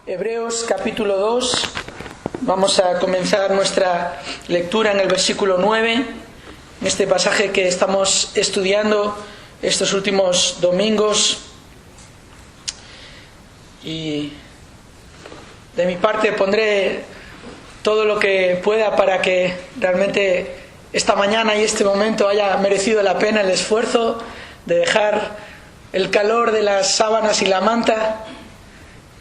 Hebreos capítulo 2, vamos a comenzar nuestra lectura en el versículo 9, en este pasaje que estamos estudiando estos últimos domingos. Y de mi parte pondré todo lo que pueda para que realmente esta mañana y este momento haya merecido la pena el esfuerzo de dejar el calor de las sábanas y la manta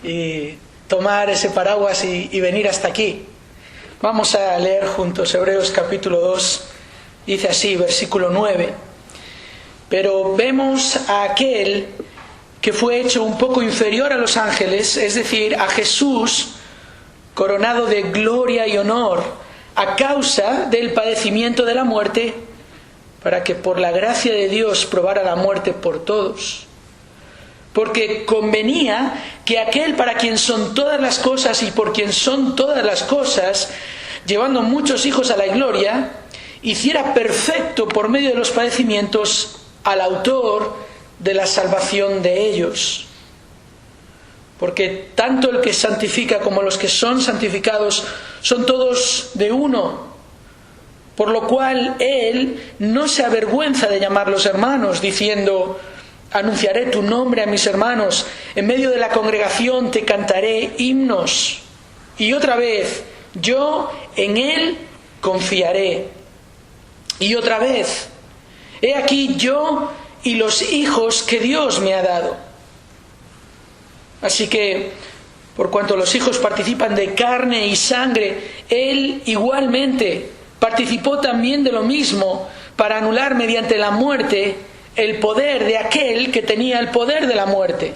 y tomar ese paraguas y venir hasta aquí. Vamos a leer juntos Hebreos capítulo 2, dice así, versículo 9. Pero vemos a aquel que fue hecho un poco inferior a los ángeles, es decir, a Jesús, coronado de gloria y honor a causa del padecimiento de la muerte, para que por la gracia de Dios probara la muerte por todos. Porque convenía que aquel para quien son todas las cosas y por quien son todas las cosas, llevando muchos hijos a la gloria, hiciera perfecto por medio de los padecimientos al autor de la salvación de ellos. Porque tanto el que santifica como los que son santificados son todos de uno, por lo cual él no se avergüenza de llamarlos hermanos, diciendo: anunciaré tu nombre a mis hermanos, en medio de la congregación te cantaré himnos. Y otra vez, yo en él confiaré. Y otra vez, he aquí yo y los hijos que Dios me ha dado. Así que, por cuanto los hijos participan de carne y sangre, él igualmente participó también de lo mismo, para anular mediante la muerte el poder de aquel que tenía el poder de la muerte,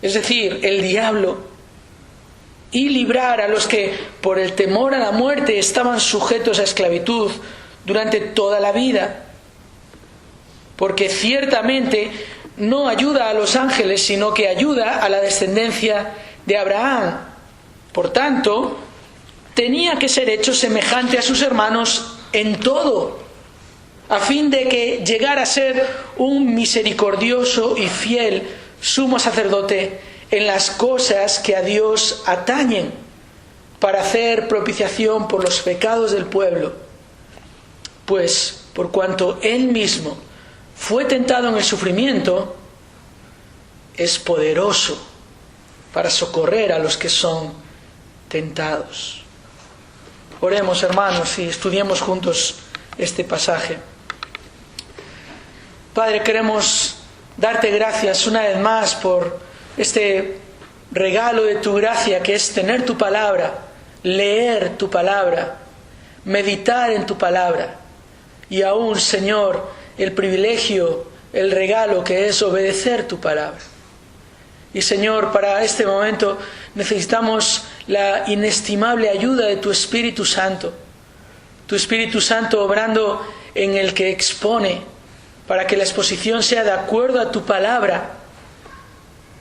es decir, el diablo, y librar a los que por el temor a la muerte estaban sujetos a esclavitud durante toda la vida. Porque ciertamente no ayuda a los ángeles, sino que ayuda a la descendencia de Abraham. Por tanto, tenía que ser hecho semejante a sus hermanos en todo, a fin de que llegara a ser un misericordioso y fiel sumo sacerdote en las cosas que a Dios atañen, para hacer propiciación por los pecados del pueblo. Pues, por cuanto él mismo fue tentado en el sufrimiento, es poderoso para socorrer a los que son tentados. Oremos, hermanos, y estudiemos juntos este pasaje. Padre, queremos darte gracias una vez más por este regalo de tu gracia, que es tener tu palabra, leer tu palabra, meditar en tu palabra, y aún, Señor, el privilegio, el regalo que es obedecer tu palabra. Y Señor, para este momento necesitamos la inestimable ayuda de tu Espíritu Santo obrando en el que expone, para que la exposición sea de acuerdo a tu palabra.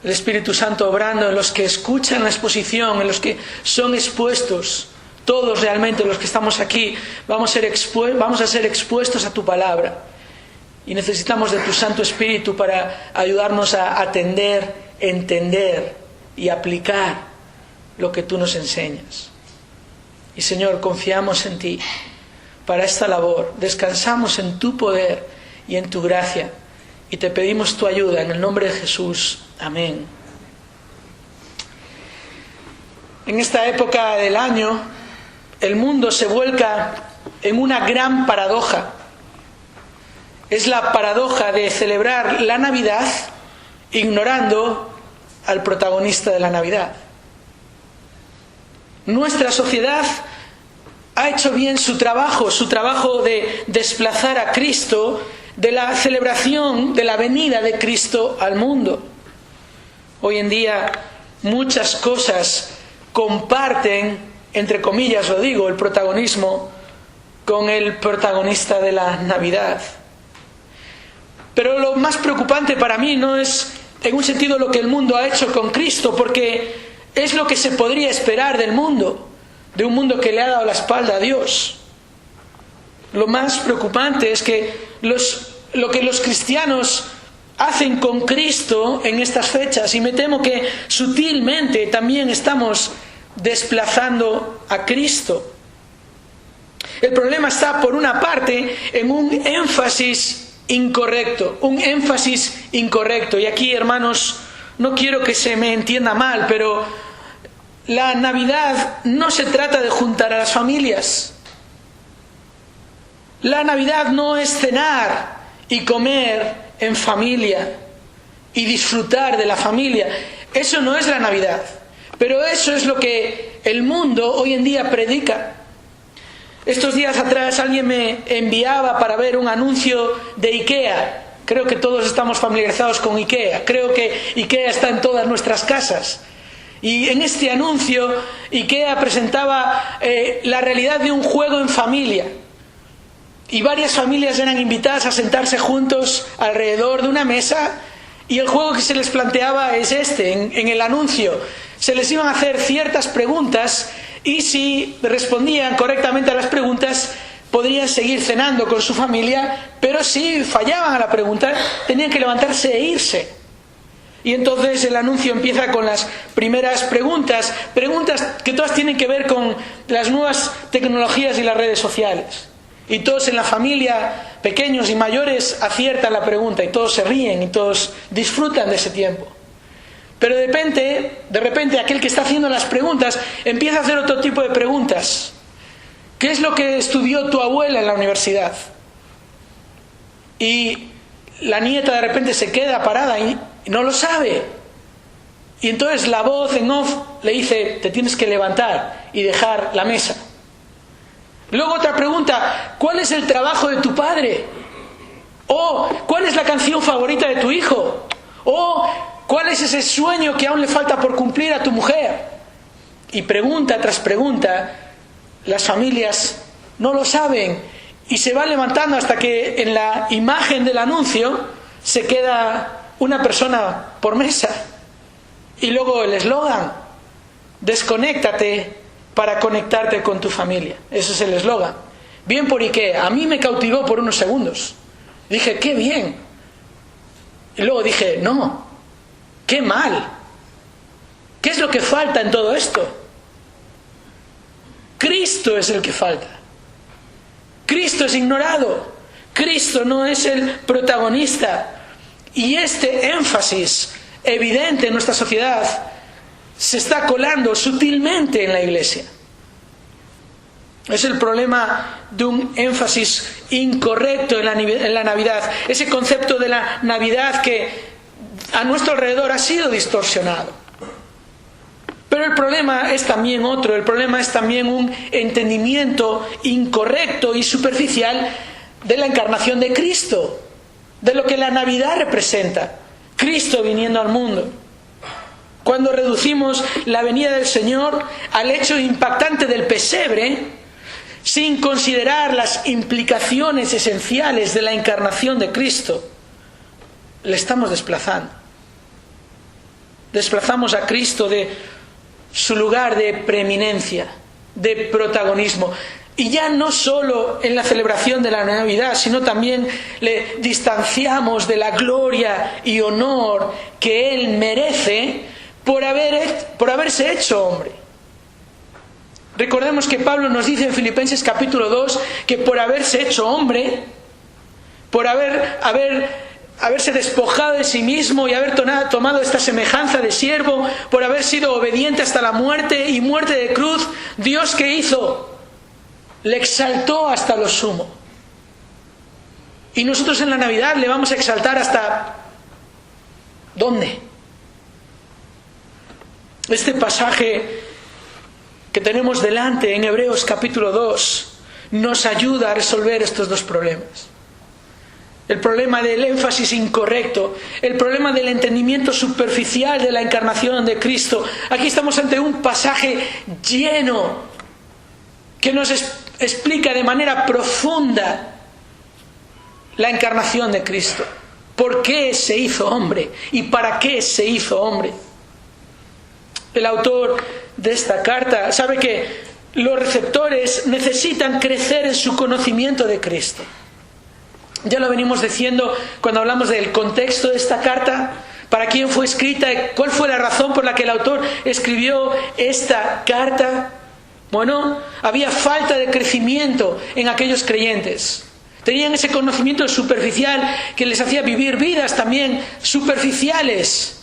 El Espíritu Santo obrando en los que escuchan la exposición, en los que son expuestos. Todos realmente los que estamos aquí vamos a ser expuestos a tu palabra. Y necesitamos de tu Santo Espíritu para ayudarnos a atender, entender y aplicar lo que tú nos enseñas. Y Señor, confiamos en ti para esta labor. Descansamos en tu poder y en tu gracia. Y te pedimos tu ayuda en el nombre de Jesús. Amén. En esta época del año, el mundo se vuelca en una gran paradoja. Es la paradoja de celebrar la Navidad ignorando al protagonista de la Navidad. Nuestra sociedad ha hecho bien su trabajo de desplazar a Cristo de la celebración de la venida de Cristo al mundo. Hoy en día muchas cosas comparten, entre comillas lo digo, el protagonismo con el protagonista de la Navidad. Pero lo más preocupante para mí no es en un sentido lo que el mundo ha hecho con Cristo, porque es lo que se podría esperar del mundo, de un mundo que le ha dado la espalda a Dios. Lo más preocupante es que lo que los cristianos hacen con Cristo en estas fechas, y me temo que sutilmente también estamos desplazando a Cristo. El problema está, por una parte, en un énfasis incorrecto, y aquí, hermanos, no quiero que se me entienda mal, pero la Navidad no se trata de juntar a las familias. La Navidad no es cenar y comer en familia y disfrutar de la familia. Eso no es la Navidad. Pero eso es lo que el mundo hoy en día predica. Estos días atrás alguien me enviaba para ver un anuncio de IKEA. Creo que todos estamos familiarizados con IKEA. Creo que IKEA está en todas nuestras casas. Y en este anuncio IKEA presentaba la realidad de un juego en familia. Y varias familias eran invitadas a sentarse juntos alrededor de una mesa, y el juego que se les planteaba es este. En el anuncio se les iban a hacer ciertas preguntas, y si respondían correctamente a las preguntas podrían seguir cenando con su familia, pero si fallaban a la pregunta tenían que levantarse e irse. Y entonces el anuncio empieza con las primeras preguntas que todas tienen que ver con las nuevas tecnologías y las redes sociales. Y todos en la familia, pequeños y mayores, aciertan la pregunta, y todos se ríen y todos disfrutan de ese tiempo. Pero de repente aquel que está haciendo las preguntas empieza a hacer otro tipo de preguntas. ¿Qué es lo que estudió tu abuela en la universidad? Y la nieta de repente se queda parada y no lo sabe. Y entonces la voz en off le dice: te tienes que levantar y dejar la mesa. Luego otra pregunta: ¿cuál es el trabajo de tu padre? O ¿cuál es la canción favorita de tu hijo? O ¿cuál es ese sueño que aún le falta por cumplir a tu mujer? Y pregunta tras pregunta, las familias no lo saben, y se va levantando hasta que en la imagen del anuncio se queda una persona por mesa. Y luego el eslogan: desconéctate para conectarte con tu familia. Ese es el eslogan. Bien por IKEA. A mí me cautivó por unos segundos. Dije: qué bien. Y luego dije: no, qué mal. ¿Qué es lo que falta en todo esto? Cristo es el que falta. Cristo es ignorado. Cristo no es el protagonista. Y este énfasis evidente en nuestra sociedad se está colando sutilmente en la Iglesia. Es el problema de un énfasis incorrecto en la Navidad. Ese concepto de la Navidad que a nuestro alrededor ha sido distorsionado. Pero el problema es también otro. El problema es también un entendimiento incorrecto y superficial de la encarnación de Cristo, de lo que la Navidad representa. Cristo viniendo al mundo. Cuando reducimos la venida del Señor al hecho impactante del pesebre, sin considerar las implicaciones esenciales de la encarnación de Cristo, le estamos desplazando. Desplazamos a Cristo de su lugar de preeminencia, de protagonismo. Y ya no solo en la celebración de la Navidad, sino también le distanciamos de la gloria y honor que Él merece por haberse hecho hombre. Recordemos que Pablo nos dice en Filipenses capítulo 2 que por haberse hecho hombre, por haberse despojado de sí mismo y haber tomado esta semejanza de siervo, por haber sido obediente hasta la muerte y muerte de cruz, Dios, ¿qué hizo? Le exaltó hasta lo sumo. Y nosotros en la Navidad le vamos a exaltar hasta ¿dónde? Este pasaje que tenemos delante en Hebreos capítulo 2 nos ayuda a resolver estos dos problemas. El problema del énfasis incorrecto, el problema del entendimiento superficial de la encarnación de Cristo. Aquí estamos ante un pasaje lleno que nos explica de manera profunda la encarnación de Cristo. ¿Por qué se hizo hombre? ¿Y para qué se hizo hombre? El autor de esta carta sabe que los receptores necesitan crecer en su conocimiento de Cristo. Ya lo venimos diciendo cuando hablamos del contexto de esta carta, para quién fue escrita, cuál fue la razón por la que el autor escribió esta carta. Bueno, había falta de crecimiento en aquellos creyentes. Tenían ese conocimiento superficial que les hacía vivir vidas también superficiales.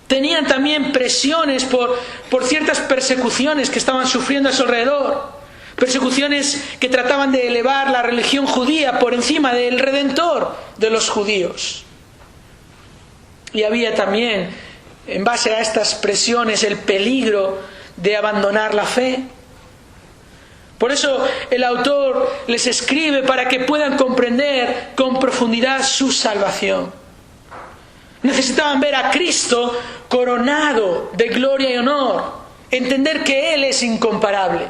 Tenían también presiones por ciertas persecuciones que estaban sufriendo a su alrededor. Persecuciones que trataban de elevar la religión judía por encima del Redentor de los judíos. Y había también, en base a estas presiones, el peligro de abandonar la fe. Por eso el autor les escribe para que puedan comprender con profundidad su salvación. Necesitaban ver a Cristo coronado de gloria y honor, entender que Él es incomparable,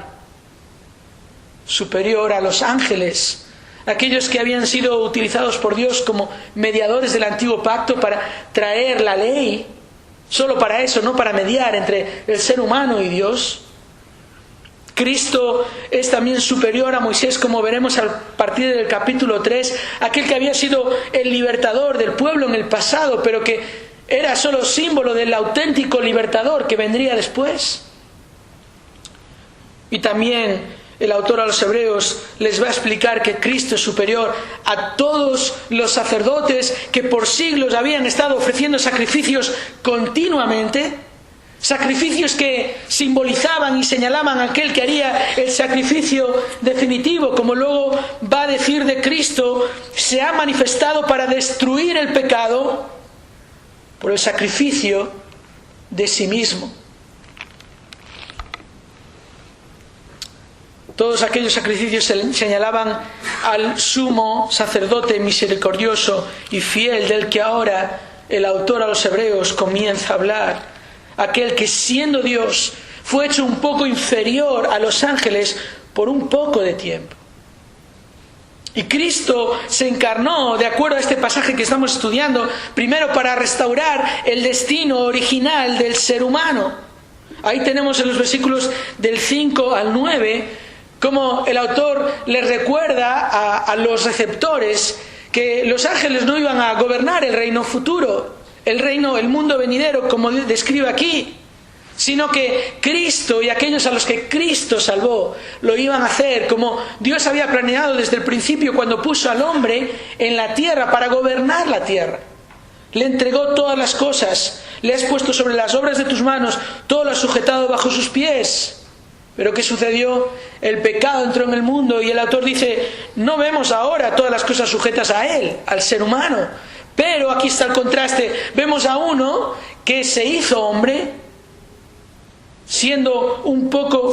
superior a los ángeles, aquellos que habían sido utilizados por Dios como mediadores del antiguo pacto para traer la ley, solo para eso, no para mediar entre el ser humano y Dios. Cristo es también superior a Moisés, como veremos a partir del capítulo 3, aquel que había sido el libertador del pueblo en el pasado, pero que era solo símbolo del auténtico libertador que vendría después. Y también el autor a los hebreos les va a explicar que Cristo es superior a todos los sacerdotes que por siglos habían estado ofreciendo sacrificios continuamente. Sacrificios que simbolizaban y señalaban a aquel que haría el sacrificio definitivo, como luego va a decir de Cristo, se ha manifestado para destruir el pecado por el sacrificio de sí mismo. Todos aquellos sacrificios señalaban al sumo sacerdote misericordioso y fiel del que ahora el autor a los hebreos comienza a hablar. Aquel que siendo Dios fue hecho un poco inferior a los ángeles por un poco de tiempo. Y Cristo se encarnó, de acuerdo a este pasaje que estamos estudiando, primero para restaurar el destino original del ser humano. Ahí tenemos en los versículos del 5 al 9, como el autor les recuerda a los receptores que los ángeles no iban a gobernar el reino futuro, el mundo venidero, como describe aquí, sino que Cristo y aquellos a los que Cristo salvó lo iban a hacer como Dios había planeado desde el principio cuando puso al hombre en la tierra para gobernar la tierra. Le entregó todas las cosas, le has puesto sobre las obras de tus manos, todo lo has sujetado bajo sus pies. Pero ¿qué sucedió? El pecado entró en el mundo y el autor dice, no vemos ahora todas las cosas sujetas a él, al ser humano. Pero aquí está el contraste. Vemos a uno que se hizo hombre,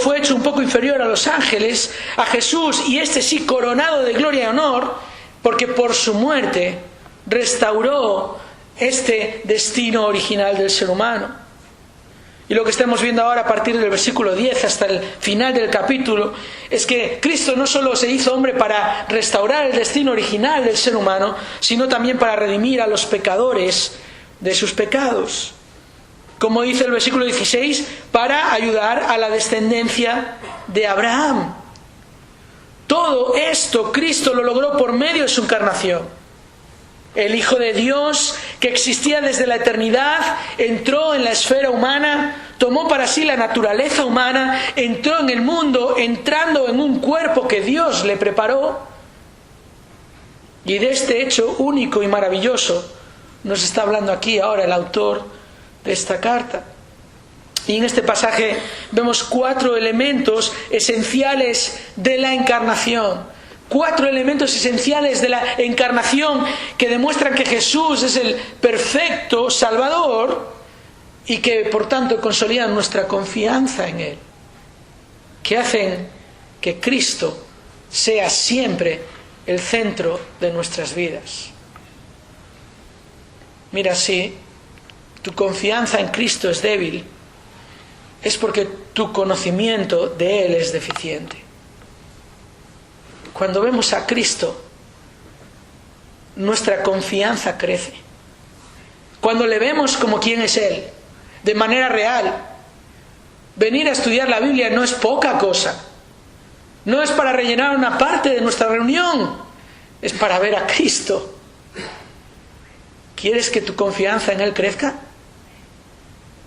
fue hecho un poco inferior a los ángeles, a Jesús, y este sí coronado de gloria y honor, porque por su muerte restauró este destino original del ser humano. Y lo que estamos viendo ahora a partir del versículo 10 hasta el final del capítulo es que Cristo no solo se hizo hombre para restaurar el destino original del ser humano, sino también para redimir a los pecadores de sus pecados. Como dice el versículo 16, para ayudar a la descendencia de Abraham. Todo esto Cristo lo logró por medio de su encarnación. El Hijo de Dios, que existía desde la eternidad, entró en la esfera humana, tomó para sí la naturaleza humana, entró en el mundo, entrando en un cuerpo que Dios le preparó. Y de este hecho único y maravilloso nos está hablando aquí ahora el autor de esta carta. Y en este pasaje vemos 4 elementos esenciales de la encarnación. 4 elementos esenciales de la encarnación que demuestran que Jesús es el perfecto Salvador y que por tanto consolidan nuestra confianza en Él, que hacen que Cristo sea siempre el centro de nuestras vidas. Mira, si tu confianza en Cristo es débil, es porque tu conocimiento de Él es deficiente. Cuando vemos a Cristo, nuestra confianza crece. Cuando le vemos como quien es Él, de manera real. Venir a estudiar la Biblia no es poca cosa. No es para rellenar una parte de nuestra reunión. es para ver a Cristo. ¿Quieres que tu confianza en Él crezca?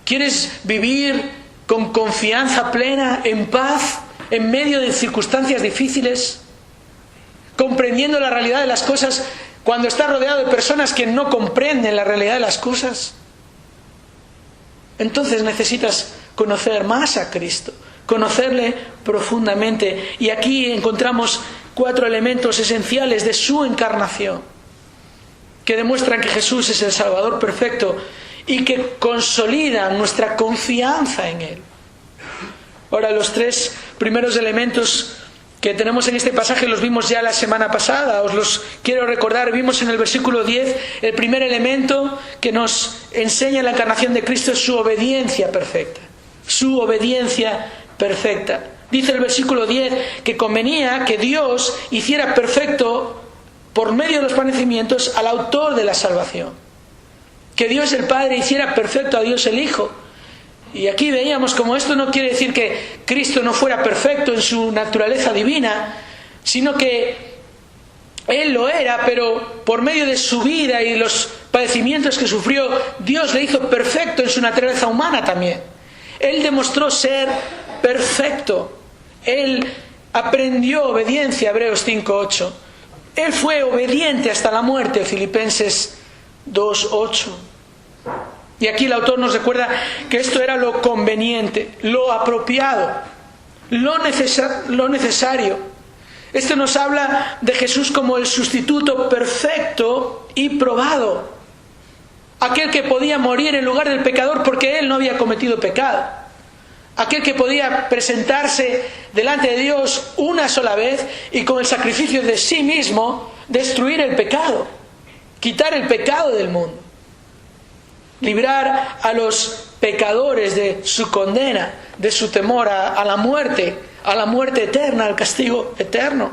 ¿Quieres vivir con confianza plena, en paz, en medio de circunstancias difíciles? Comprendiendo la realidad de las cosas cuando estás rodeado de personas que no comprenden la realidad de las cosas. Entonces necesitas conocer más a Cristo, conocerle profundamente. Y aquí encontramos 4 elementos esenciales de su encarnación, que demuestran que Jesús es el Salvador perfecto y que consolidan nuestra confianza en Él. Ahora, los 3 primeros elementos que tenemos en este pasaje los vimos ya la semana pasada, os los quiero recordar. Vimos en el versículo 10, el primer elemento que nos enseña la encarnación de Cristo es su obediencia perfecta. Su obediencia perfecta. Dice el versículo 10 que convenía que Dios hiciera perfecto por medio de los padecimientos al autor de la salvación. Que Dios el Padre hiciera perfecto a Dios el Hijo. Y aquí veíamos como esto no quiere decir que Cristo no fuera perfecto en su naturaleza divina, sino que Él lo era, pero por medio de su vida y los padecimientos que sufrió, Dios le hizo perfecto en su naturaleza humana también. Él demostró ser perfecto. Él aprendió obediencia, Hebreos 5:8. Él fue obediente hasta la muerte, Filipenses 2:8. Y aquí el autor nos recuerda que esto era lo conveniente, lo apropiado, lo necesario. Esto nos habla de Jesús como el sustituto perfecto y probado. Aquel que podía morir en lugar del pecador porque Él no había cometido pecado. Aquel que podía presentarse delante de Dios una sola vez y con el sacrificio de sí mismo destruir el pecado, quitar el pecado del mundo. Librar a los pecadores de su condena, de su temor a la muerte eterna, al castigo eterno.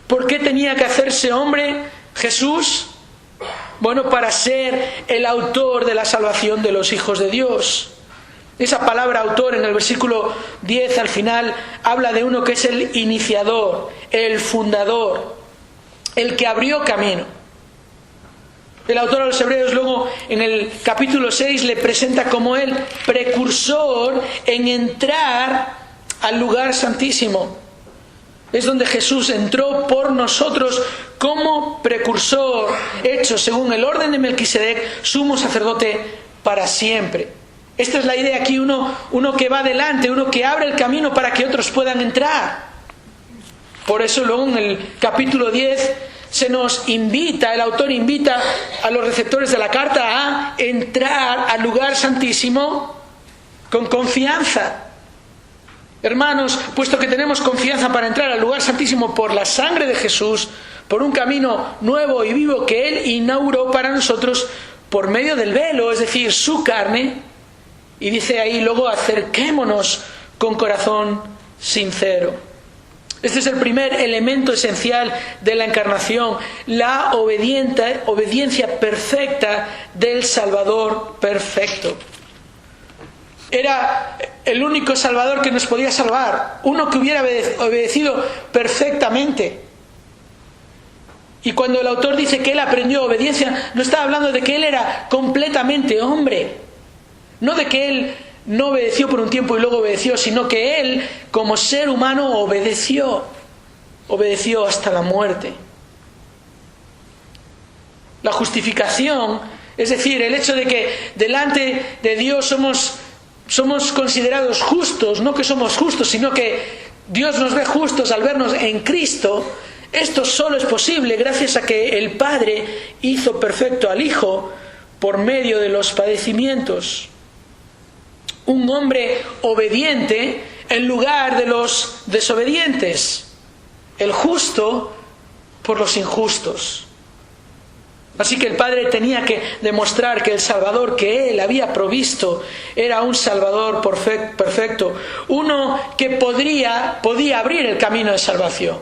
¿Por qué tenía que hacerse hombre Jesús? Bueno, para ser el autor de la salvación de los hijos de Dios. Esa palabra autor en el versículo 10 al final habla de uno que es el iniciador, el fundador, el que abrió camino. El autor a los Hebreos luego en el capítulo 6 le presenta como el precursor en entrar al lugar santísimo. Es donde Jesús entró por nosotros como precursor, hecho según el orden de Melquisedec, sumo sacerdote para siempre. Esta es la idea aquí, uno que va adelante, uno que abre el camino para que otros puedan entrar. Por eso luego en el capítulo 10 se nos invita, el autor invita a los receptores de la carta a entrar al lugar santísimo con confianza. Hermanos, puesto que tenemos confianza para entrar al lugar santísimo por la sangre de Jesús, por un camino nuevo y vivo que Él inauguró para nosotros por medio del velo, es decir, su carne, y dice ahí luego acerquémonos con corazón sincero. Este es el primer elemento esencial de la encarnación, la obediencia perfecta del Salvador perfecto. Era el único Salvador que nos podía salvar, uno que hubiera obedecido perfectamente. Y cuando el autor dice que Él aprendió obediencia, no está hablando de que Él era completamente hombre, no de que Él no obedeció por un tiempo y luego obedeció, sino que Él, como ser humano, obedeció hasta la muerte. La justificación, es decir, el hecho de que delante de Dios somos considerados justos, no que somos justos, sino que Dios nos ve justos al vernos en Cristo. Esto solo es posible gracias a que el Padre hizo perfecto al Hijo por medio de los padecimientos. Un hombre obediente en lugar de los desobedientes. El justo por los injustos. Así que el Padre tenía que demostrar que el Salvador que Él había provisto era un Salvador perfecto. Uno que podía abrir el camino de salvación.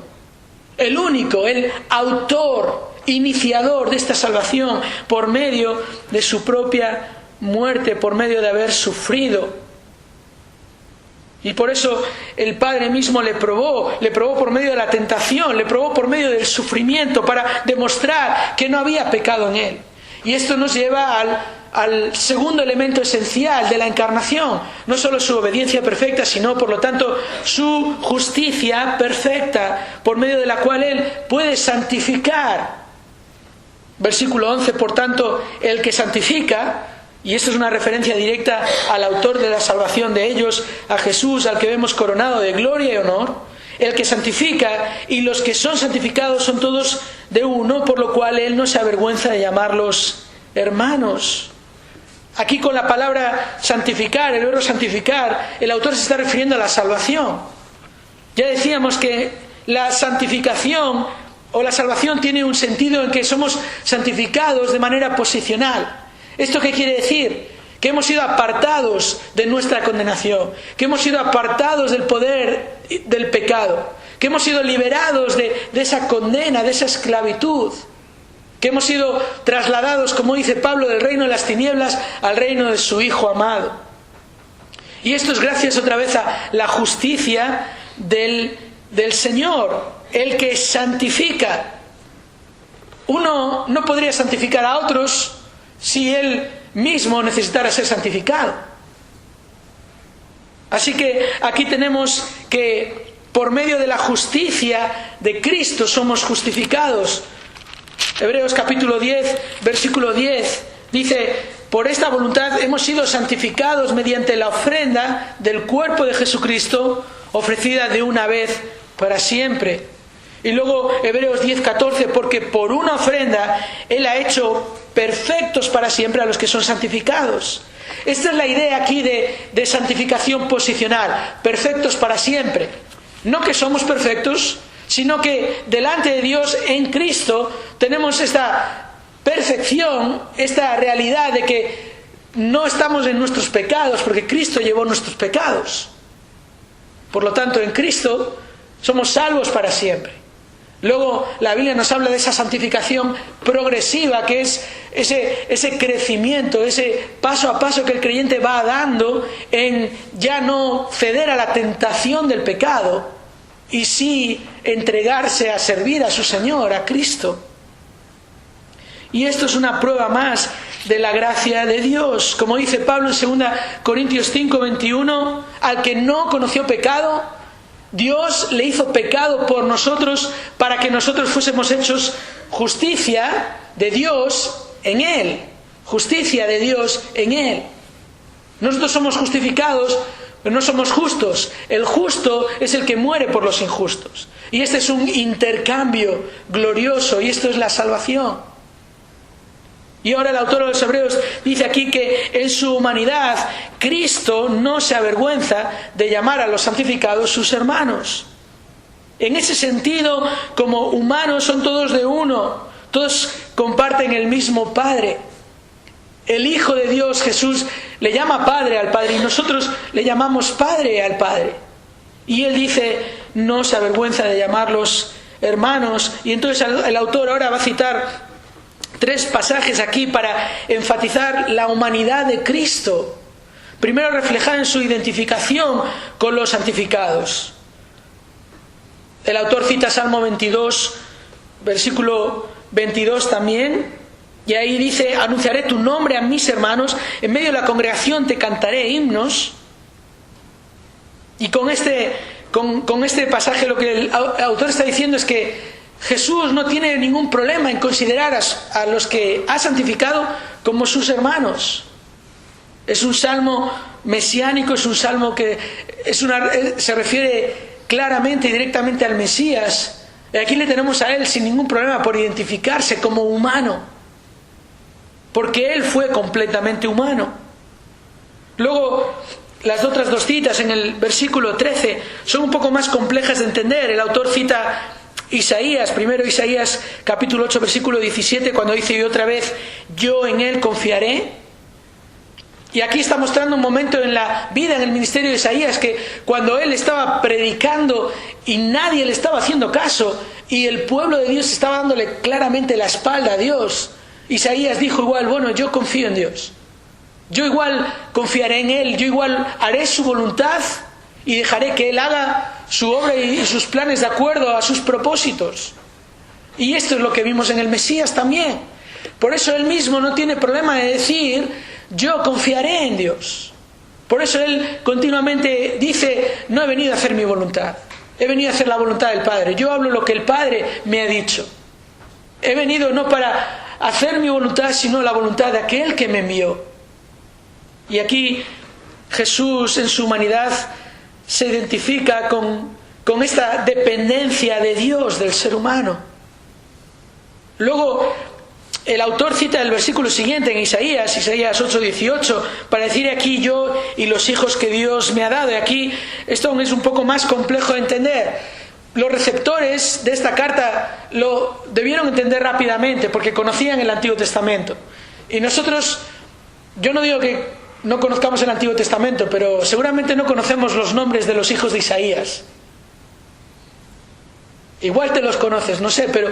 El único, el autor, iniciador de esta salvación por medio de su propia muerte, por medio de haber sufrido. Y por eso el Padre mismo le probó por medio de la tentación, le probó por medio del sufrimiento para demostrar que no había pecado en él. Y esto nos lleva al segundo elemento esencial de la encarnación, no solo su obediencia perfecta, sino por lo tanto su justicia perfecta, por medio de la cual él puede santificar. Versículo 11, por tanto, el que santifica, y esto es una referencia directa al autor de la salvación de ellos, a Jesús, al que vemos coronado de gloria y honor, el que santifica, y los que son santificados son todos de uno, por lo cual él no se avergüenza de llamarlos hermanos. Aquí con la palabra santificar, el verbo santificar, el autor se está refiriendo a la salvación. Ya decíamos que la santificación o la salvación tiene un sentido en que somos santificados de manera posicional. ¿Esto qué quiere decir? Que hemos sido apartados de nuestra condenación, que hemos sido apartados del poder del pecado, que hemos sido liberados de esa condena, de esa esclavitud, que hemos sido trasladados, como dice Pablo, del reino de las tinieblas al reino de su Hijo amado. Y esto es gracias otra vez a la justicia del Señor, el que santifica. Uno no podría santificar a otros si él mismo necesitara ser santificado. Así que aquí tenemos que por medio de la justicia de Cristo somos justificados. Hebreos capítulo 10, versículo 10, dice: por esta voluntad hemos sido santificados mediante la ofrenda del cuerpo de Jesucristo, ofrecida de una vez para siempre. Y luego Hebreos 10, 14, porque por una ofrenda Él ha hecho perfectos para siempre a los que son santificados. Esta es la idea aquí de santificación posicional, perfectos para siempre. No que somos perfectos, sino que delante de Dios en Cristo tenemos esta perfección, esta realidad de que no estamos en nuestros pecados, porque Cristo llevó nuestros pecados. Por lo tanto, en Cristo somos salvos para siempre. Luego la Biblia nos habla de esa santificación progresiva, que es ese crecimiento, ese paso a paso que el creyente va dando en ya no ceder a la tentación del pecado y sí entregarse a servir a su Señor, a Cristo. Y esto es una prueba más de la gracia de Dios. Como dice Pablo en 2 Corintios 5, 21, al que no conoció pecado, Dios le hizo pecado por nosotros para que nosotros fuésemos hechos justicia de Dios en Él. Justicia de Dios en Él. Nosotros somos justificados, pero no somos justos. El justo es el que muere por los injustos. Y este es un intercambio glorioso, y esto es la salvación. Y ahora el autor de los Hebreos dice aquí que en su humanidad Cristo no se avergüenza de llamar a los santificados sus hermanos. En ese sentido, como humanos son todos de uno, todos comparten el mismo Padre. El Hijo de Dios, Jesús, le llama Padre al Padre y nosotros le llamamos Padre al Padre. Y él dice, no se avergüenza de llamarlos hermanos. Y entonces el autor ahora va a citar 3 pasajes aquí para enfatizar la humanidad de Cristo. Primero, reflejada en su identificación con los santificados. El autor cita Salmo 22, versículo 22 también, y ahí dice: anunciaré tu nombre a mis hermanos, en medio de la congregación te cantaré himnos. Y con este pasaje lo que el autor está diciendo es que Jesús no tiene ningún problema en considerar a los que ha santificado como sus hermanos. Es un salmo mesiánico, es un salmo que se refiere claramente y directamente al Mesías. Y aquí le tenemos a él sin ningún problema por identificarse como humano, porque él fue completamente humano. Luego, las otras 2 citas en el versículo 13 son un poco más complejas de entender. El autor cita Isaías, primero Isaías capítulo 8 versículo 17, cuando dice: y otra vez, yo en él confiaré. Y aquí está mostrando un momento en la vida, en el ministerio de Isaías, que cuando él estaba predicando y nadie le estaba haciendo caso, y el pueblo de Dios estaba dándole claramente la espalda a Dios, Isaías dijo igual: bueno, yo confío en Dios, yo igual confiaré en él, yo igual haré su voluntad, y dejaré que Él haga su obra y sus planes de acuerdo a sus propósitos. Y esto es lo que vimos en el Mesías también. Por eso Él mismo no tiene problema de decir, yo confiaré en Dios. Por eso Él continuamente dice, no he venido a hacer mi voluntad, he venido a hacer la voluntad del Padre. Yo hablo lo que el Padre me ha dicho. He venido no para hacer mi voluntad, sino la voluntad de aquel que me envió. Y aquí Jesús en su humanidad se identifica con esta dependencia de Dios del ser humano. Luego el autor cita el versículo siguiente en Isaías 8:18, para decir aquí yo y los hijos que Dios me ha dado. Y aquí esto es un poco más complejo de entender. Los receptores de esta carta lo debieron entender rápidamente porque conocían el Antiguo Testamento. Y nosotros, yo no digo que no conozcamos el Antiguo Testamento, pero seguramente no conocemos los nombres de los hijos de Isaías. Igual te los conoces, no sé, pero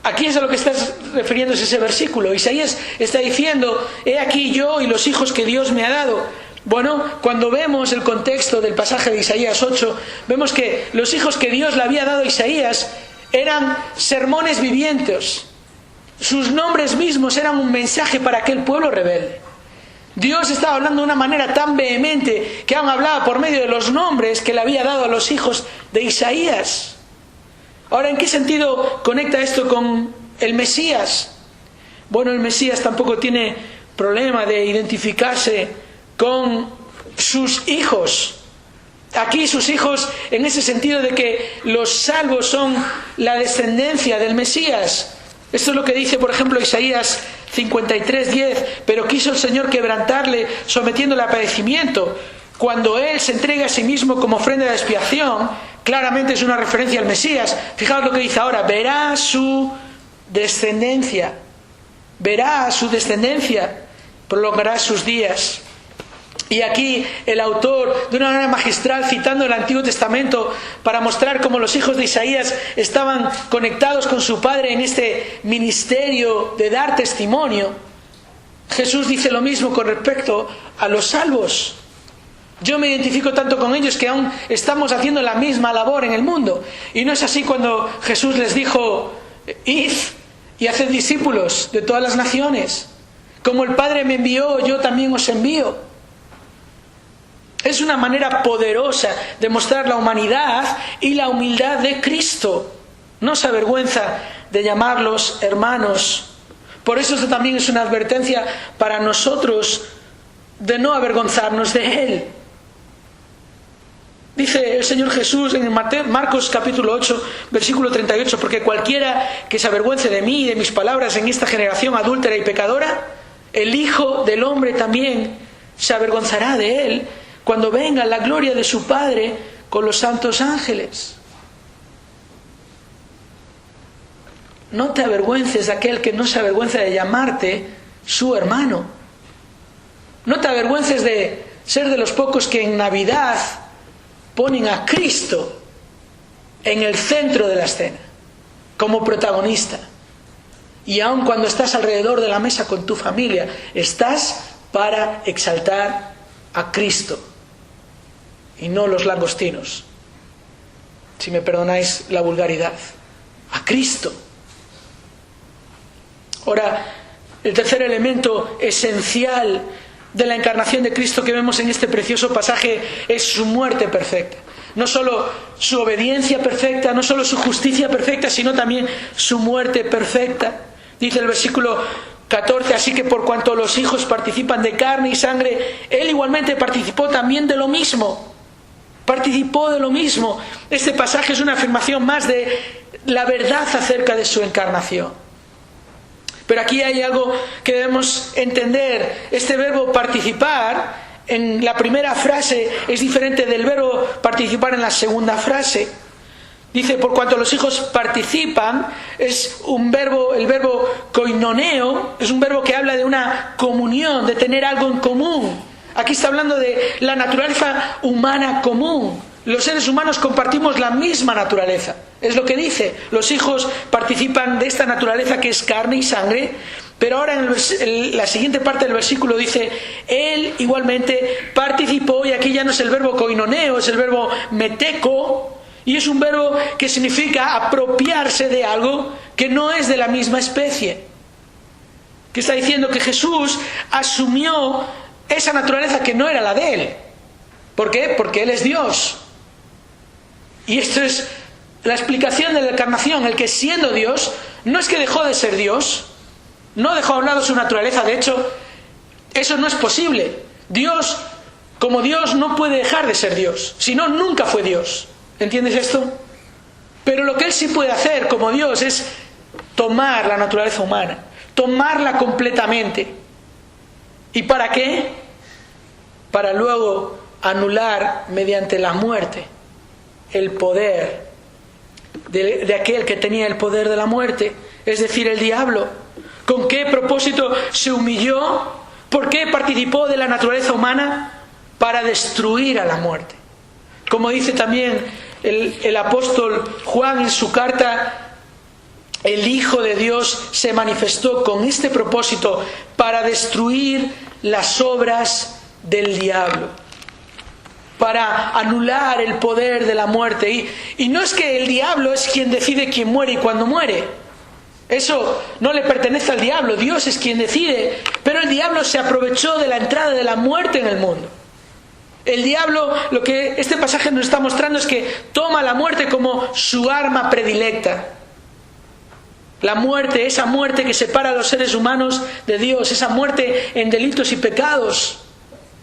aquí es a lo que estás refiriéndose ese versículo. Isaías está diciendo, he aquí yo y los hijos que Dios me ha dado. Bueno, cuando vemos el contexto del pasaje de Isaías 8, vemos que los hijos que Dios le había dado a Isaías eran sermones vivientes. Sus nombres mismos eran un mensaje para aquel pueblo rebelde. Dios estaba hablando de una manera tan vehemente que aún hablaba por medio de los nombres que le había dado a los hijos de Isaías. Ahora, ¿en qué sentido conecta esto con el Mesías? Bueno, el Mesías tampoco tiene problema de identificarse con sus hijos. Aquí sus hijos en ese sentido de que los salvos son la descendencia del Mesías. Esto es lo que dice, por ejemplo, Isaías 53:10. Pero quiso el Señor quebrantarle, sometiéndole a padecimiento. Cuando Él se entrega a sí mismo como ofrenda de expiación, claramente es una referencia al Mesías. Fijaos lo que dice ahora, verá su descendencia. Verá su descendencia, prolongará sus días. Y aquí el autor, de una manera magistral, citando el Antiguo Testamento para mostrar cómo los hijos de Isaías estaban conectados con su padre en este ministerio de dar testimonio, Jesús dice lo mismo con respecto a los salvos. Yo me identifico tanto con ellos que aún estamos haciendo la misma labor en el mundo. Y no es así cuando Jesús les dijo, id y haced discípulos de todas las naciones. Como el Padre me envió, yo también os envío. Es una manera poderosa de mostrar la humanidad y la humildad de Cristo. No se avergüenza de llamarlos hermanos. Por eso esto también es una advertencia para nosotros de no avergonzarnos de Él. Dice el Señor Jesús en Marcos capítulo 8, versículo 38, porque cualquiera que se avergüence de mí y de mis palabras en esta generación adúltera y pecadora, el Hijo del Hombre también se avergonzará de él cuando venga la gloria de su Padre con los santos ángeles. No te avergüences de aquel que no se avergüenza de llamarte su hermano. No te avergüences de ser de los pocos que en Navidad ponen a Cristo en el centro de la escena, como protagonista. Y aun cuando estás alrededor de la mesa con tu familia, estás para exaltar a Cristo y no los langostinos, si me perdonáis la vulgaridad, a Cristo. Ahora, el tercer elemento esencial de la encarnación de Cristo que vemos en este precioso pasaje es su muerte perfecta. No solo su obediencia perfecta, no solo su justicia perfecta, sino también su muerte perfecta. Dice el versículo 14, así que por cuanto los hijos participan de carne y sangre, Él igualmente participó también de lo mismo. Participó de lo mismo. Este pasaje es una afirmación más de la verdad acerca de su encarnación. Pero aquí hay algo que debemos entender. Este verbo participar en la primera frase es diferente del verbo participar en la segunda frase. Dice, por cuanto los hijos participan, es un verbo, el verbo koinoneo, es un verbo que habla de una comunión, de tener algo en común. Aquí está hablando de la naturaleza humana común. Los seres humanos compartimos la misma naturaleza. Es lo que dice. Los hijos participan de esta naturaleza que es carne y sangre. Pero ahora en la siguiente parte del versículo dice, Él igualmente participó, y aquí ya no es el verbo koinoneo, es el verbo meteko, y es un verbo que significa apropiarse de algo que no es de la misma especie. Que está diciendo que Jesús asumió esa naturaleza que no era la de Él. ¿Por qué? Porque Él es Dios. Y esto es la explicación de la encarnación, el que siendo Dios, no es que dejó de ser Dios, no dejó a un lado su naturaleza, de hecho, eso no es posible. Dios, como Dios, no puede dejar de ser Dios, si no, nunca fue Dios. ¿Entiendes esto? Pero lo que Él sí puede hacer como Dios es tomar la naturaleza humana, tomarla completamente. ¿Y para qué? Para luego anular mediante la muerte el poder de aquel que tenía el poder de la muerte, es decir, el diablo. ¿Con qué propósito se humilló? ¿Por qué participó de la naturaleza humana? Para destruir a la muerte. Como dice también el apóstol Juan en su carta, el Hijo de Dios se manifestó con este propósito para destruir las obras del diablo, para anular el poder de la muerte. Y no es que el diablo es quien decide quién muere y cuándo muere. Eso no le pertenece al diablo, Dios es quien decide. Pero el diablo se aprovechó de la entrada de la muerte en el mundo. El diablo, lo que este pasaje nos está mostrando es que toma la muerte como su arma predilecta. La muerte, esa muerte que separa a los seres humanos de Dios, esa muerte en delitos y pecados.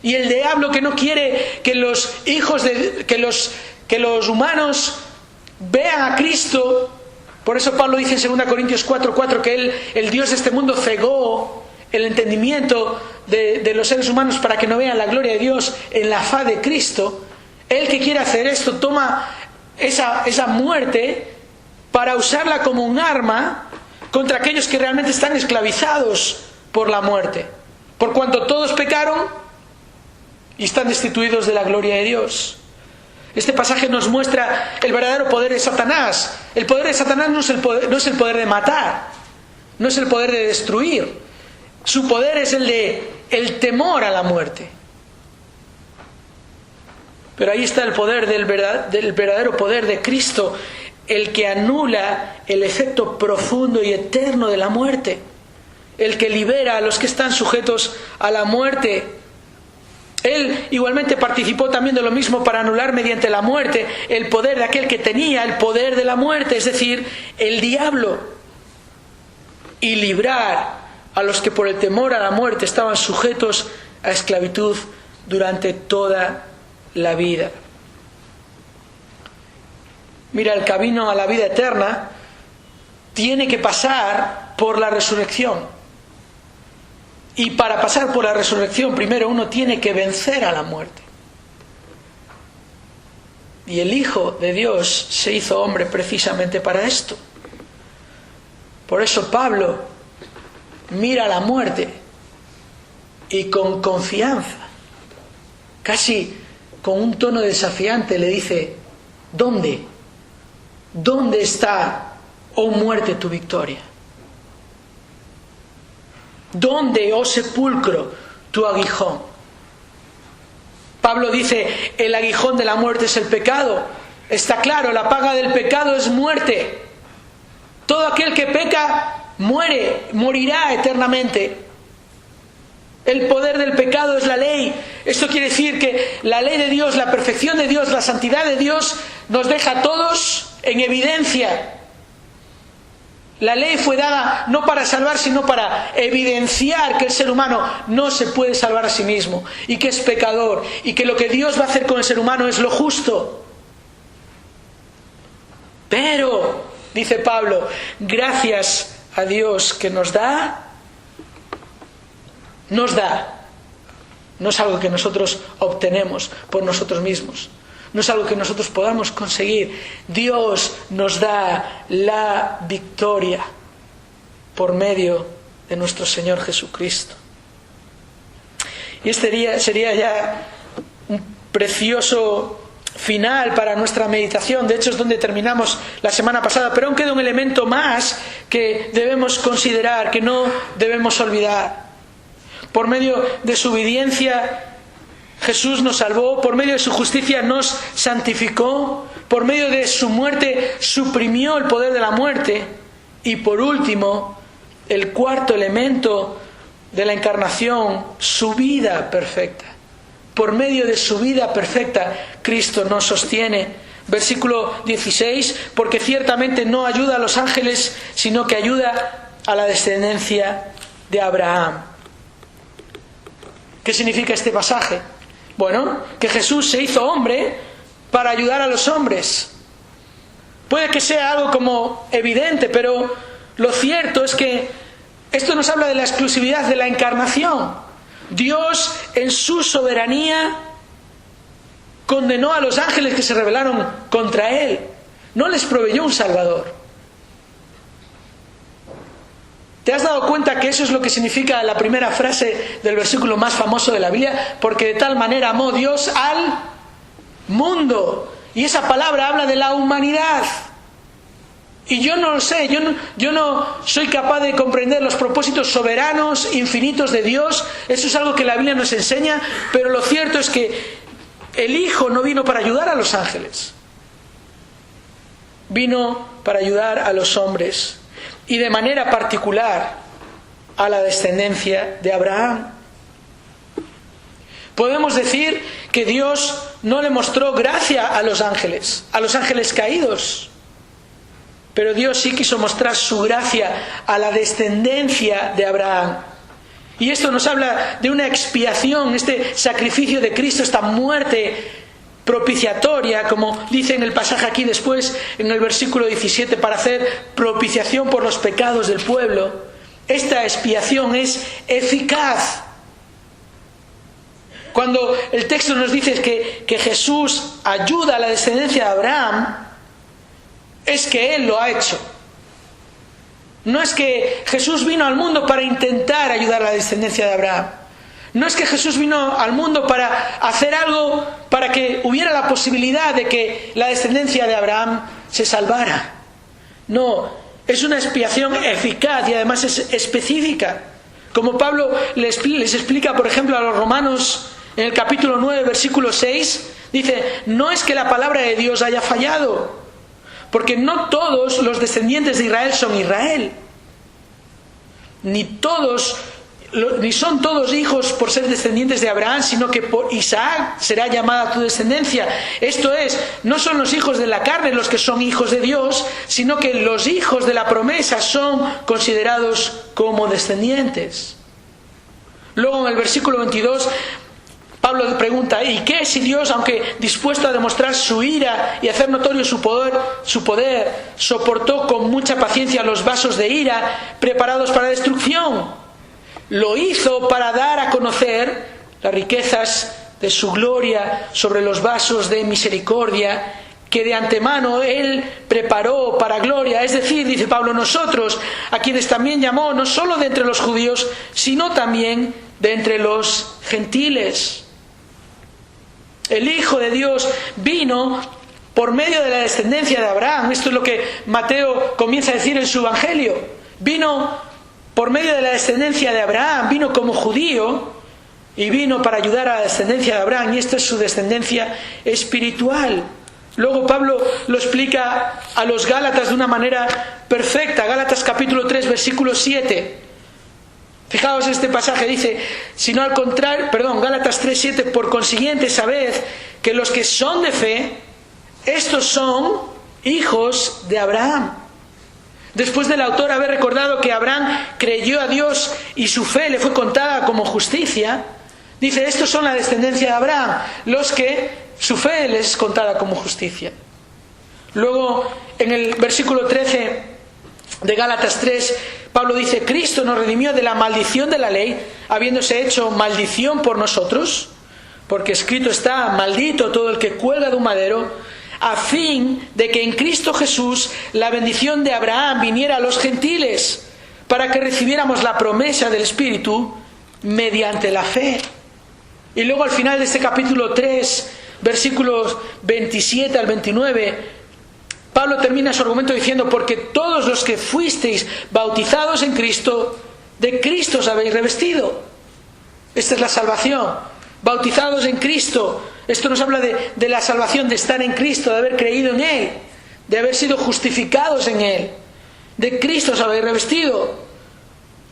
Y el diablo que no quiere que los hijos que los humanos vean a Cristo. Por eso Pablo dice en 2 Corintios 4:4 que el Dios de este mundo cegó el entendimiento de los seres humanos para que no vean la gloria de Dios en la faz de Cristo. Él que quiere hacer esto toma esa muerte para usarla como un arma contra aquellos que realmente están esclavizados por la muerte. Por cuanto todos pecaron y están destituidos de la gloria de Dios. Este pasaje nos muestra el verdadero poder de Satanás. El poder de Satanás no es el poder de matar, no es el poder de destruir. Su poder es el temor a la muerte. Pero ahí está el poder del verdadero poder de Cristo, el que anula el efecto profundo y eterno de la muerte, el que libera a los que están sujetos a la muerte. Él igualmente participó también de lo mismo para anular mediante la muerte el poder de aquel que tenía el poder de la muerte, es decir, el diablo, y librar a los que por el temor a la muerte estaban sujetos a esclavitud durante toda la vida. Mira, el camino a la vida eterna tiene que pasar por la resurrección. Y para pasar por la resurrección, primero uno tiene que vencer a la muerte. Y el Hijo de Dios se hizo hombre precisamente para esto. Por eso Pablo mira a la muerte y con confianza, casi con un tono desafiante, le dice: ¿Dónde? ¿Dónde está, oh muerte, tu victoria? ¿Dónde, oh sepulcro, tu aguijón? Pablo dice: el aguijón de la muerte es el pecado. Está claro, la paga del pecado es muerte. Todo aquel que peca morirá eternamente. El poder del pecado es la ley. Esto quiere decir que la ley de Dios, la perfección de Dios, la santidad de Dios nos deja a todos en evidencia. La ley fue dada no para salvar, sino para evidenciar que el ser humano no se puede salvar a sí mismo y que es pecador y que lo que Dios va a hacer con el ser humano es lo justo. Pero, dice Pablo, gracias a Dios que nos da. No es algo que nosotros obtenemos por nosotros mismos. No es algo que nosotros podamos conseguir. Dios nos da la victoria por medio de nuestro Señor Jesucristo. Y este sería ya un precioso final para nuestra meditación. De hecho, es donde terminamos la semana pasada. Pero aún queda un elemento más que debemos considerar, que no debemos olvidar. Por medio de su obediencia, Jesús nos salvó. Por medio de su justicia nos santificó. Por medio de su muerte suprimió el poder de la muerte. Y por último, el cuarto elemento de la encarnación, su vida perfecta. Por medio de su vida perfecta, Cristo nos sostiene. Versículo 16, porque ciertamente no ayuda a los ángeles, sino que ayuda a la descendencia de Abraham. ¿Qué significa este pasaje? Bueno, que Jesús se hizo hombre para ayudar a los hombres. Puede que sea algo como evidente, pero lo cierto es que esto nos habla de la exclusividad de la encarnación. Dios, en su soberanía, condenó a los ángeles que se rebelaron contra Él. No les proveyó un Salvador. ¿Te has dado cuenta que eso es lo que significa la primera frase del versículo más famoso de la Biblia? Porque de tal manera amó Dios al mundo. Y esa palabra habla de la humanidad. Y yo no lo sé, yo no soy capaz de comprender los propósitos soberanos, infinitos de Dios. Eso es algo que la Biblia nos enseña, pero lo cierto es que el Hijo no vino para ayudar a los ángeles. Vino para ayudar a los hombres, y de manera particular a la descendencia de Abraham. Podemos decir que Dios no le mostró gracia a los ángeles caídos. Pero Dios sí quiso mostrar su gracia a la descendencia de Abraham. Y esto nos habla de una expiación, este sacrificio de Cristo, esta muerte propiciatoria, como dice en el pasaje aquí después, en el versículo 17, para hacer propiciación por los pecados del pueblo. Esta expiación es eficaz. Cuando el texto nos dice que Jesús ayuda a la descendencia de Abraham, es que Él lo ha hecho. No es que Jesús vino al mundo para intentar ayudar a la descendencia de Abraham. No es que Jesús vino al mundo para hacer algo para que hubiera la posibilidad de que la descendencia de Abraham se salvara. No, es una expiación eficaz y además es específica. Como Pablo les explica, por ejemplo, a los romanos en el capítulo 9, versículo 6, dice, no es que la palabra de Dios haya fallado, porque no todos los descendientes de Israel son Israel. Ni son todos hijos por ser descendientes de Abraham, sino que por Isaac será llamada tu descendencia. Esto es, no son los hijos de la carne los que son hijos de Dios, sino que los hijos de la promesa son considerados como descendientes. Luego en el versículo 22... Pablo pregunta, ¿y qué si Dios, aunque dispuesto a demostrar su ira y hacer notorio su poder, soportó con mucha paciencia los vasos de ira preparados para destrucción? Lo hizo para dar a conocer las riquezas de su gloria sobre los vasos de misericordia que de antemano Él preparó para gloria. Es decir, dice Pablo, nosotros, a quienes también llamó, no solo de entre los judíos, sino también de entre los gentiles. El Hijo de Dios vino por medio de la descendencia de Abraham. Esto es lo que Mateo comienza a decir en su Evangelio. Vino por medio de la descendencia de Abraham, vino como judío y vino para ayudar a la descendencia de Abraham. Y esta es su descendencia espiritual. Luego Pablo lo explica a los Gálatas de una manera perfecta. Gálatas capítulo 3, versículo 7. Fijaos este pasaje, dice, sino al contrario, Gálatas 3:7, por consiguiente sabed que los que son de fe, estos son hijos de Abraham. Después del autor haber recordado que Abraham creyó a Dios y su fe le fue contada como justicia, dice, estos son la descendencia de Abraham, los que su fe les es contada como justicia. Luego, en el versículo 13 de Gálatas 3, Pablo dice, Cristo nos redimió de la maldición de la ley, habiéndose hecho maldición por nosotros, porque escrito está, maldito todo el que cuelga de un madero, a fin de que en Cristo Jesús la bendición de Abraham viniera a los gentiles, para que recibiéramos la promesa del Espíritu mediante la fe. Y luego al final de este capítulo 3, versículos 27 al 29, Pablo termina su argumento diciendo: porque todos los que fuisteis bautizados en Cristo, de Cristo os habéis revestido. Esta es la salvación. Bautizados en Cristo. Esto nos habla de la salvación, de estar en Cristo, de haber creído en Él, de haber sido justificados en Él. De Cristo os habéis revestido.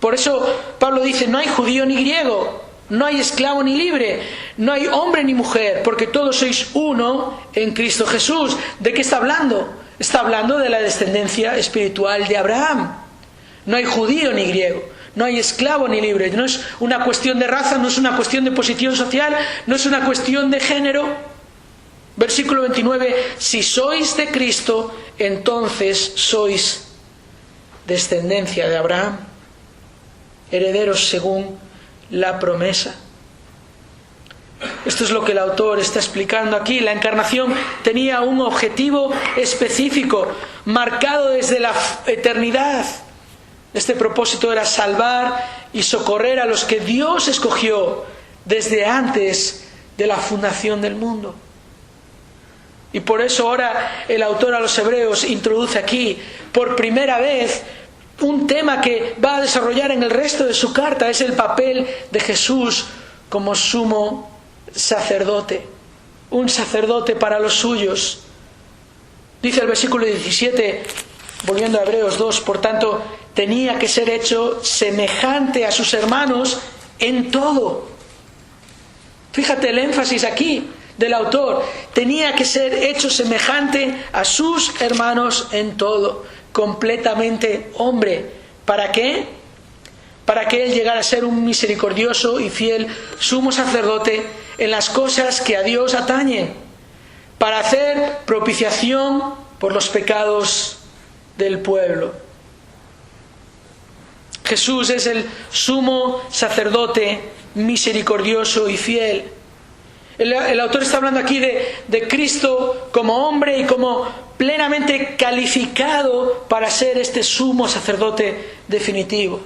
Por eso Pablo dice: no hay judío ni griego, no hay esclavo ni libre, no hay hombre ni mujer, porque todos sois uno en Cristo Jesús. ¿De qué está hablando? Está hablando de la descendencia espiritual de Abraham. No hay judío ni griego, no hay esclavo ni libre. No es una cuestión de raza, no es una cuestión de posición social, no es una cuestión de género. Versículo 29, si sois de Cristo, entonces sois descendencia de Abraham, herederos según la promesa. Esto es lo que el autor está explicando aquí. La encarnación tenía un objetivo específico, marcado desde la eternidad. Este propósito era salvar y socorrer a los que Dios escogió desde antes de la fundación del mundo. Y por eso ahora el autor a los Hebreos introduce aquí por primera vez un tema que va a desarrollar en el resto de su carta. Es el papel de Jesús como sumo sacerdote, un sacerdote para los suyos. Dice el versículo 17, volviendo a Hebreos 2, por tanto, tenía que ser hecho semejante a sus hermanos en todo. Fíjate el énfasis aquí del autor. Tenía que ser hecho semejante a sus hermanos en todo, completamente hombre. ¿Para qué? Para que él llegara a ser un misericordioso y fiel sumo sacerdote en las cosas que a Dios atañen, para hacer propiciación por los pecados del pueblo. Jesús es el sumo sacerdote misericordioso y fiel. El autor está hablando aquí de Cristo como hombre y como plenamente calificado para ser este sumo sacerdote definitivo.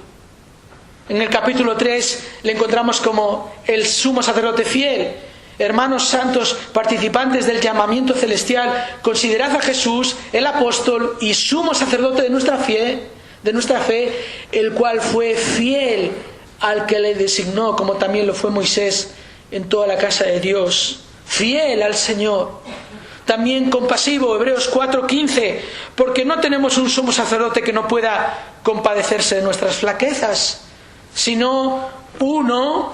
En el capítulo 3 le encontramos como el sumo sacerdote fiel. Hermanos santos, participantes del llamamiento celestial, considerad a Jesús, el apóstol y sumo sacerdote de nuestra fe, el cual fue fiel al que le designó, como también lo fue Moisés en toda la casa de Dios. Fiel al Señor. También compasivo, Hebreos 4:15, porque no tenemos un sumo sacerdote que no pueda compadecerse de nuestras flaquezas, sino uno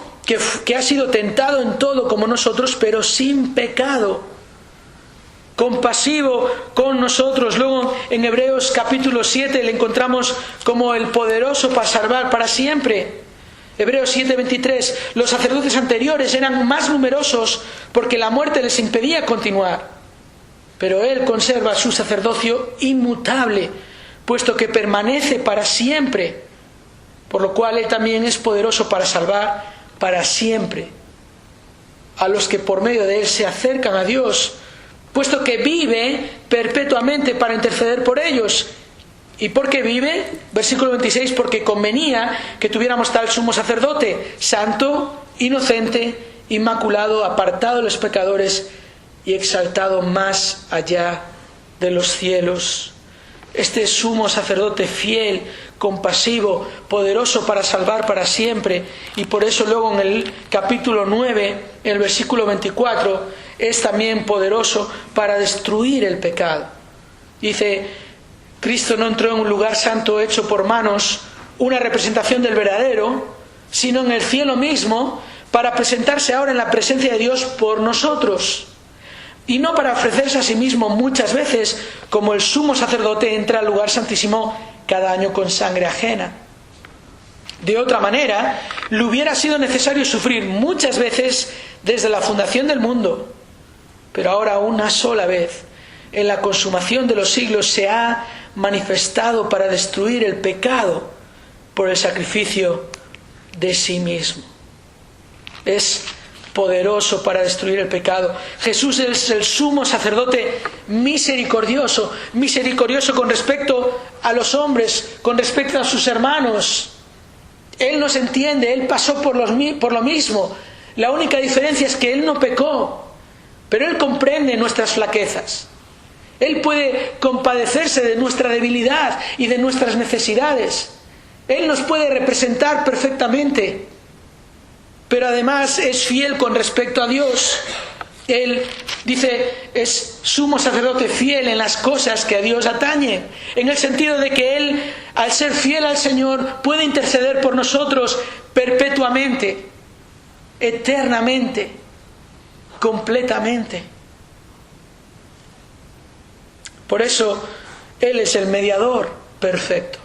que ha sido tentado en todo como nosotros, pero sin pecado. Compasivo con nosotros. Luego en Hebreos capítulo 7 le encontramos como el poderoso para salvar para siempre. Hebreos 7:23, los sacerdotes anteriores eran más numerosos porque la muerte les impedía continuar, pero Él conserva su sacerdocio inmutable, puesto que permanece para siempre, por lo cual Él también es poderoso para salvar para siempre a los que por medio de Él se acercan a Dios, puesto que vive perpetuamente para interceder por ellos. ¿Y por qué vive? Versículo 26, porque convenía que tuviéramos tal sumo sacerdote, santo, inocente, inmaculado, apartado de los pecadores y exaltado más allá de los cielos. Este sumo sacerdote fiel, compasivo, poderoso para salvar para siempre. Y por eso luego en el capítulo 9, en el versículo 24, es también poderoso para destruir el pecado. Dice: Cristo no entró en un lugar santo hecho por manos, una representación del verdadero, sino en el cielo mismo, para presentarse ahora en la presencia de Dios por nosotros. Y no para ofrecerse a sí mismo muchas veces, como el sumo sacerdote entra al lugar santísimo cada año con sangre ajena. De otra manera, le hubiera sido necesario sufrir muchas veces desde la fundación del mundo. Pero ahora una sola vez, en la consumación de los siglos, se ha manifestado para destruir el pecado por el sacrificio de sí mismo. Es poderoso para destruir el pecado. Jesús es el sumo sacerdote misericordioso, misericordioso con respecto a los hombres, con respecto a sus hermanos. Él nos entiende, Él pasó por lo mismo. La única diferencia es que Él no pecó. pero Él comprende nuestras flaquezas. Él puede compadecerse de nuestra debilidad y de nuestras necesidades. Él nos puede representar perfectamente, pero además es fiel con respecto a Dios. Él, dice, es sumo sacerdote fiel en las cosas que a Dios atañen, en el sentido de que Él, al ser fiel al Señor, puede interceder por nosotros perpetuamente, eternamente, completamente. Por eso Él es el mediador perfecto,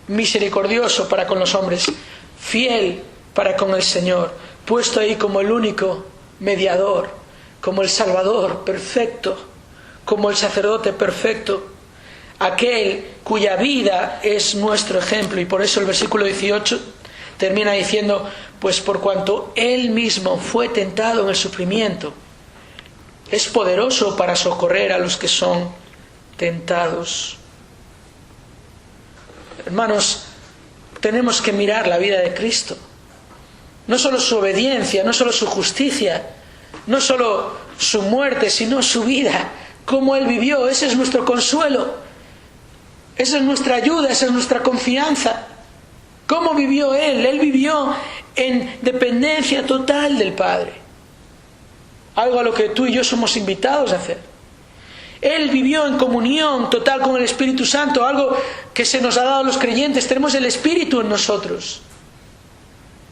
misericordioso para con los hombres, fiel para con el Señor, puesto ahí como el único mediador, como el Salvador perfecto, como el sacerdote perfecto, aquel cuya vida es nuestro ejemplo. Y por eso el versículo 18 termina diciendo: pues por cuanto Él mismo fue tentado en el sufrimiento, es poderoso para socorrer a los que son tentados. Hermanos, tenemos que mirar la vida de Cristo. No solo su obediencia, no solo su justicia, no solo su muerte, sino su vida, cómo Él vivió. Ese es nuestro consuelo, esa es nuestra ayuda, esa es nuestra confianza. ¿Cómo vivió Él? Él vivió en dependencia total del Padre, algo a lo que tú y yo somos invitados a hacer. Él vivió en comunión total con el Espíritu Santo, algo que se nos ha dado a los creyentes. Tenemos el Espíritu en nosotros,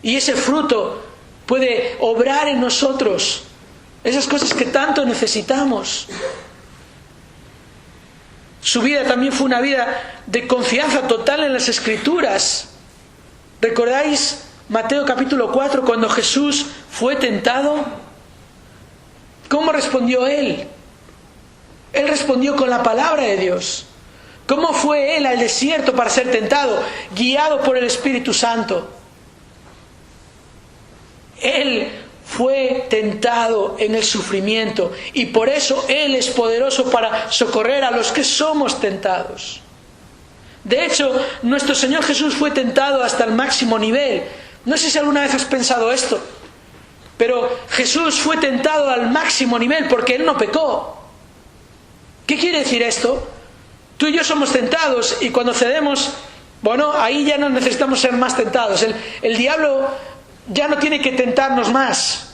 y ese fruto puede obrar en nosotros esas cosas que tanto necesitamos. Su vida también fue una vida de confianza total en las Escrituras. ¿Recordáis Mateo capítulo 4, cuando Jesús fue tentado? ¿Cómo respondió Él? Él respondió con la palabra de Dios. ¿Cómo fue Él al desierto para ser tentado? Guiado por el Espíritu Santo. Él fue tentado en el sufrimiento, y por eso Él es poderoso para socorrer a los que somos tentados. De hecho, nuestro Señor Jesús fue tentado hasta el máximo nivel. No sé si alguna vez has pensado esto, pero Jesús fue tentado al máximo nivel porque Él no pecó. ¿Qué quiere decir esto? Tú y yo somos tentados, y cuando cedemos, bueno, ahí ya no necesitamos ser más tentados. El diablo ya no tiene que tentarnos más.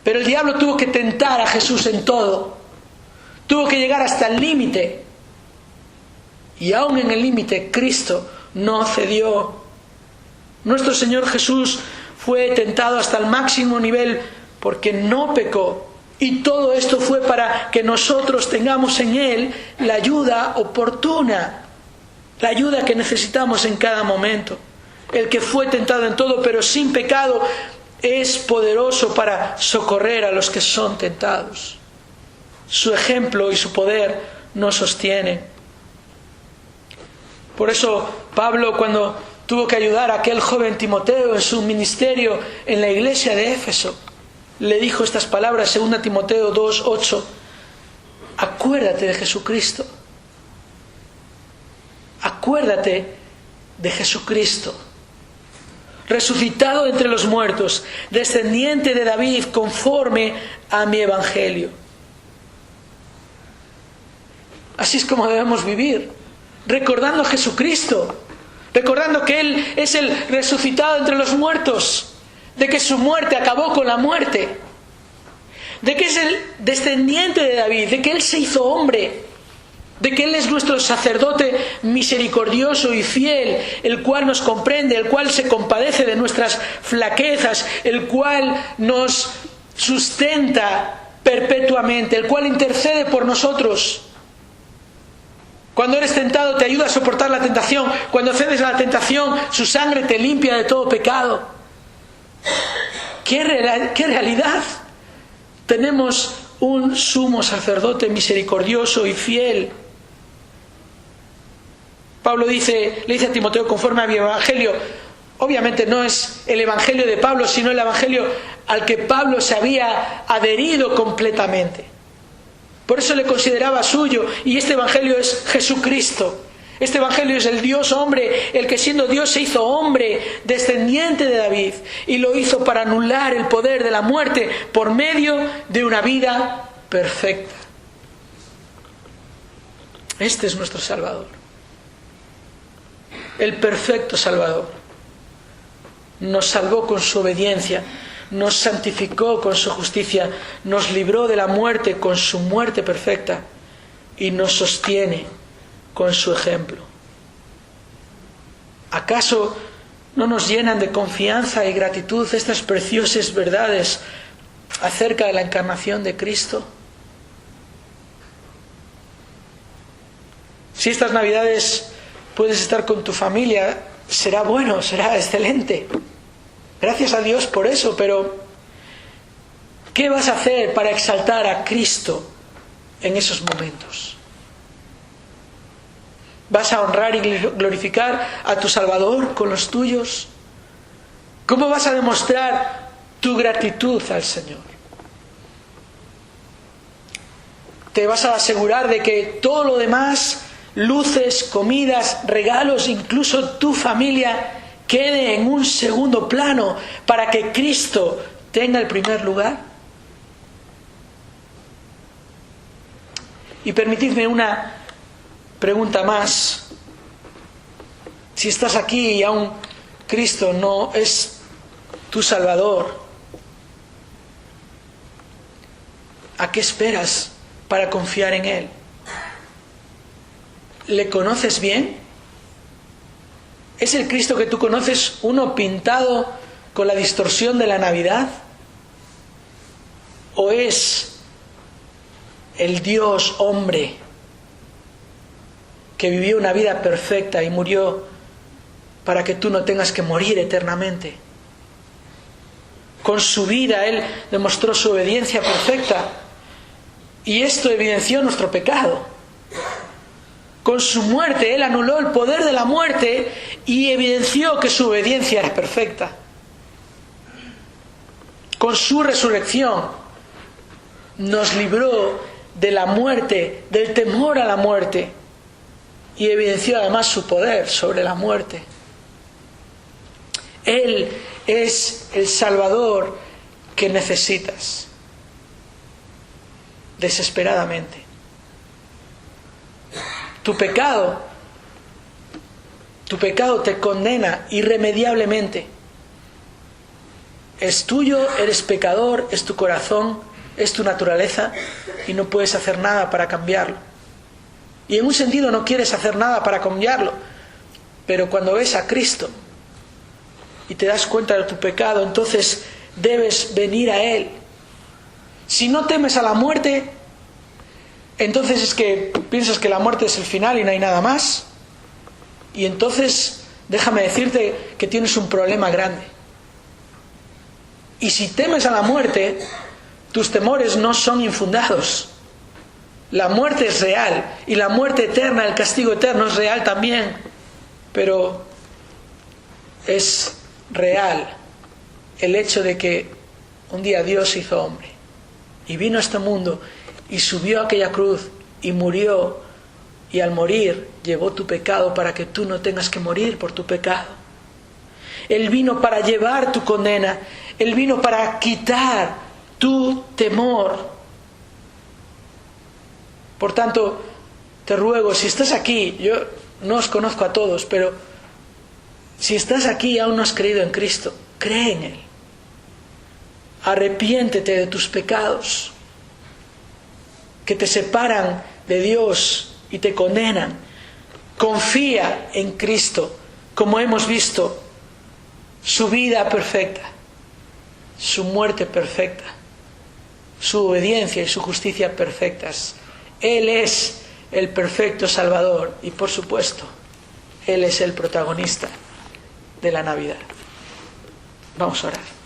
Pero el diablo tuvo que tentar a Jesús en todo. Tuvo que llegar hasta el límite. Y aún en el límite, Cristo no cedió. Nuestro Señor Jesús fue tentado hasta el máximo nivel porque no pecó. Y todo esto fue para que nosotros tengamos en Él la ayuda oportuna, la ayuda que necesitamos en cada momento. El que fue tentado en todo, pero sin pecado, es poderoso para socorrer a los que son tentados. Su ejemplo y su poder nos sostienen. Por eso Pablo, cuando tuvo que ayudar a aquel joven Timoteo en su ministerio en la iglesia de Éfeso, le dijo estas palabras, 2 Timoteo 2:8: acuérdate de Jesucristo. Acuérdate de Jesucristo, resucitado entre los muertos, descendiente de David, conforme a mi evangelio. Así es como debemos vivir, recordando a Jesucristo, recordando que Él es el resucitado entre los muertos, de que su muerte acabó con la muerte, de que es el descendiente de David, de que Él se hizo hombre, de que Él es nuestro sacerdote misericordioso y fiel, el cual nos comprende, el cual se compadece de nuestras flaquezas, el cual nos sustenta perpetuamente, el cual intercede por nosotros. Cuando eres tentado, te ayuda a soportar la tentación. Cuando cedes a la tentación, su sangre te limpia de todo pecado. ¡Qué realidad! Tenemos un sumo sacerdote misericordioso y fiel. Pablo le dice a Timoteo, conforme a mi evangelio. Obviamente no es el evangelio de Pablo, sino el evangelio al que Pablo se había adherido completamente. Por eso le consideraba suyo, y este evangelio es Jesucristo. Este Evangelio es el Dios hombre, el que siendo Dios se hizo hombre, descendiente de David, y lo hizo para anular el poder de la muerte por medio de una vida perfecta. Este es nuestro Salvador, el perfecto Salvador. Nos salvó con su obediencia, nos santificó con su justicia, nos libró de la muerte con su muerte perfecta y nos sostiene con su ejemplo. ¿Acaso no nos llenan de confianza y gratitud estas preciosas verdades acerca de la encarnación de Cristo? Si estas Navidades puedes estar con tu familia, será bueno, será excelente. Gracias a Dios por eso, pero ¿qué vas a hacer para exaltar a Cristo en esos momentos? ¿Vas a honrar y glorificar a tu Salvador con los tuyos? ¿Cómo vas a demostrar tu gratitud al Señor? ¿Te vas a asegurar de que todo lo demás, luces, comidas, regalos, incluso tu familia, quede en un segundo plano para que Cristo tenga el primer lugar? Y permitidme una pregunta más. Si estás aquí y aún Cristo no es tu Salvador, ¿a qué esperas para confiar en Él? ¿Le conoces bien? ¿Es el Cristo que tú conoces uno pintado con la distorsión de la Navidad? ¿O es el Dios hombre que vivió una vida perfecta y murió para que tú no tengas que morir eternamente? Con su vida Él demostró su obediencia perfecta y esto evidenció nuestro pecado. Con su muerte Él anuló el poder de la muerte y evidenció que su obediencia era perfecta. Con su resurrección nos libró de la muerte, del temor a la muerte, y evidenció además su poder sobre la muerte. Él es el Salvador que necesitas desesperadamente. Tu pecado te condena irremediablemente. Es tuyo, eres pecador, es tu corazón, es tu naturaleza y no puedes hacer nada para cambiarlo. Y en un sentido no quieres hacer nada para cambiarlo, pero cuando ves a Cristo y te das cuenta de tu pecado, entonces debes venir a Él. Si no temes a la muerte, entonces es que piensas que la muerte es el final y no hay nada más. Y entonces déjame decirte que tienes un problema grande. Y si temes a la muerte, tus temores no son infundados. La muerte es real y la muerte eterna, el castigo eterno es real también. Pero es real el hecho de que un día Dios se hizo hombre y vino a este mundo y subió a aquella cruz y murió, y al morir llevó tu pecado para que tú no tengas que morir por tu pecado. Él vino para llevar tu condena, Él vino para quitar tu temor. Por tanto, te ruego, si estás aquí, yo no os conozco a todos, pero si estás aquí y aún no has creído en Cristo, cree en Él. Arrepiéntete de tus pecados que te separan de Dios y te condenan. Confía en Cristo, como hemos visto, su vida perfecta, su muerte perfecta, su obediencia y su justicia perfectas. Él es el perfecto Salvador y, por supuesto, Él es el protagonista de la Navidad. Vamos a orar.